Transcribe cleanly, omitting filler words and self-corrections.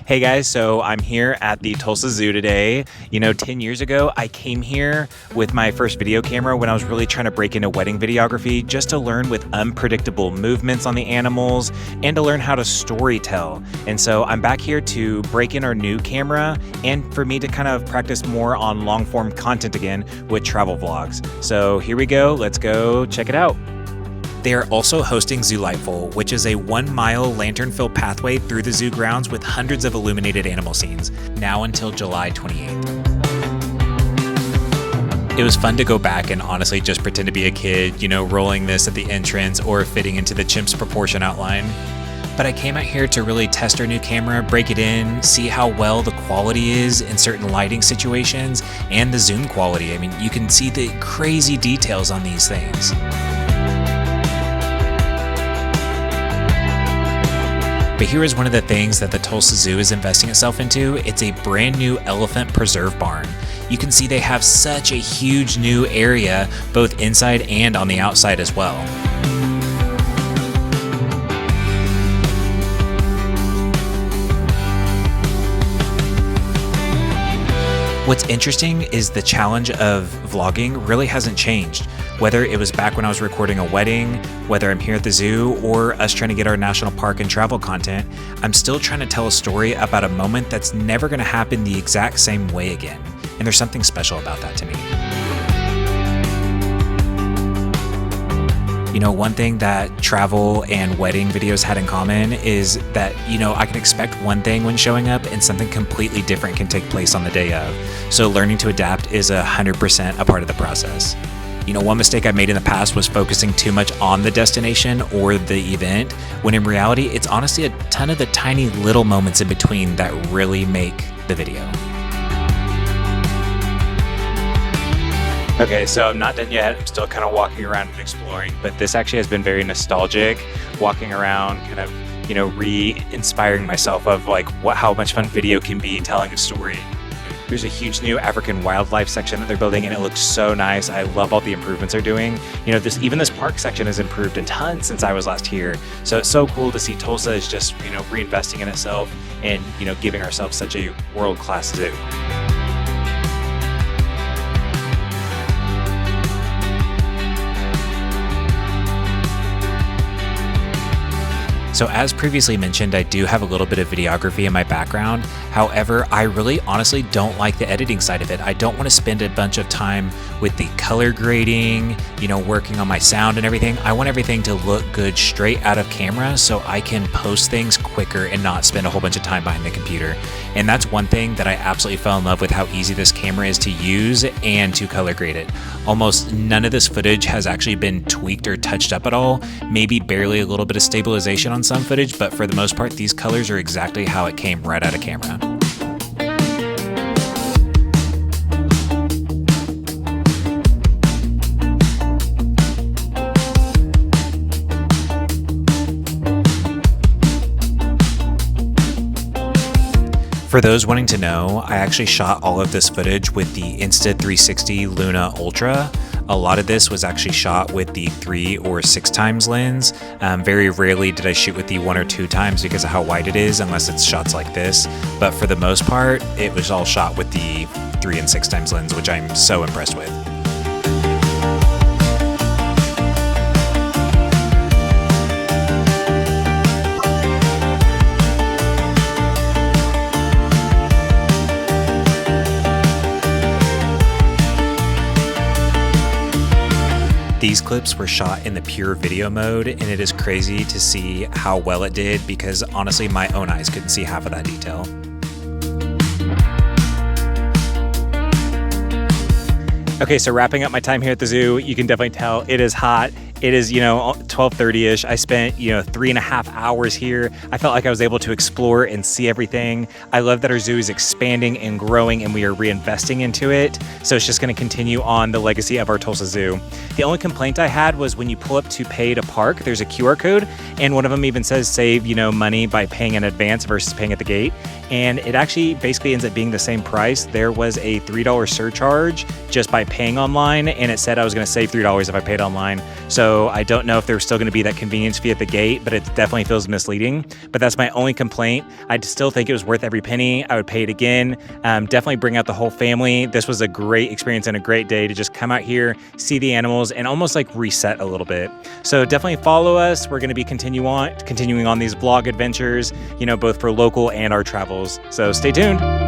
Hey guys, so I'm here at the Tulsa Zoo today. 10 years ago, I came here with my first video camera when I was really trying to break into wedding videography, just to learn with unpredictable movements on the animals and to learn how to storytell. And so I'm back here to break in our new camera and for me to kind of practice more on long form content again with travel vlogs. So here we go, let's go check it out. They are also hosting Zoolightful, which is a 1-mile lantern-filled pathway through the zoo grounds with hundreds of illuminated animal scenes, now until July 28th. It was fun to go back and honestly just pretend to be a kid, rolling this at the entrance or fitting into the chimp's proportion outline. But I came out here to really test our new camera, break it in, see how well the quality is in certain lighting situations, and the zoom quality. I mean, you can see the crazy details on these things. But here is one of the things that the Tulsa Zoo is investing itself into. It's a brand new elephant preserve barn. You can see they have such a huge new area, both inside and on the outside as well. What's interesting is the challenge of vlogging really hasn't changed. Whether it was back when I was recording a wedding, whether I'm here at the zoo, or us trying to get our national park and travel content, I'm still trying to tell a story about a moment that's never going to happen the exact same way again. And there's something special about that to me. One thing that travel and wedding videos had in common is that, I can expect one thing when showing up and something completely different can take place on the day of. So learning to adapt is 100% a part of the process. One mistake I made in the past was focusing too much on the destination or the event, when in reality, it's honestly a ton of the tiny little moments in between that really make the video. Okay, so I'm not done yet. I'm still kind of walking around and exploring, but this actually has been very nostalgic, walking around, kind of, re-inspiring myself of how much fun video can be telling a story. There's a huge new African wildlife section that they're building, and it looks so nice. I love all the improvements they're doing. Even this park section has improved a ton since I was last here. So it's so cool to see Tulsa is just, reinvesting in itself and, giving ourselves such a world-class zoo. So as previously mentioned, I do have a little bit of videography in my background. However, I really honestly don't like the editing side of it. I don't want to spend a bunch of time with the color grading, working on my sound and everything. I want everything to look good straight out of camera so I can post things quicker and not spend a whole bunch of time behind the computer. And that's one thing that I absolutely fell in love with, how easy this camera is to use and to color grade it. Almost none of this footage has actually been tweaked or touched up at all. Maybe barely a little bit of stabilization on some footage, but for the most part, these colors are exactly how it came right out of camera. For those wanting to know, I actually shot all of this footage with the Insta360 Luna Ultra. A lot of this was actually shot with the 3 or 6 times lens. Very rarely did I shoot with the 1 or 2 times because of how wide it is, unless it's shots like this. But for the most part, it was all shot with the 3 and 6 times lens, which I'm so impressed with. These clips were shot in the pure video mode, and it is crazy to see how well it did because honestly, my own eyes couldn't see half of that detail. Okay, so wrapping up my time here at the zoo, you can definitely tell it is hot. It is, 12:30-ish. I spent, 3.5 hours here. I felt like I was able to explore and see everything. I love that our zoo is expanding and growing and we are reinvesting into it. So it's just going to continue on the legacy of our Tulsa Zoo. The only complaint I had was when you pull up to pay to park, there's a QR code, and one of them even says save, money by paying in advance versus paying at the gate. And it actually basically ends up being the same price. There was a $3 surcharge just by paying online, and it said I was going to save $3 if I paid online. So So I don't know if there's still going to be that convenience fee at the gate, but it definitely feels misleading. But that's my only complaint. I still think it was worth every penny. I would pay it again. Definitely bring out the whole family. This was a great experience and a great day to just come out here, see the animals, and almost like reset a little bit. So definitely follow us. We're going to be continuing on these vlog adventures, both for local and our travels. So stay tuned.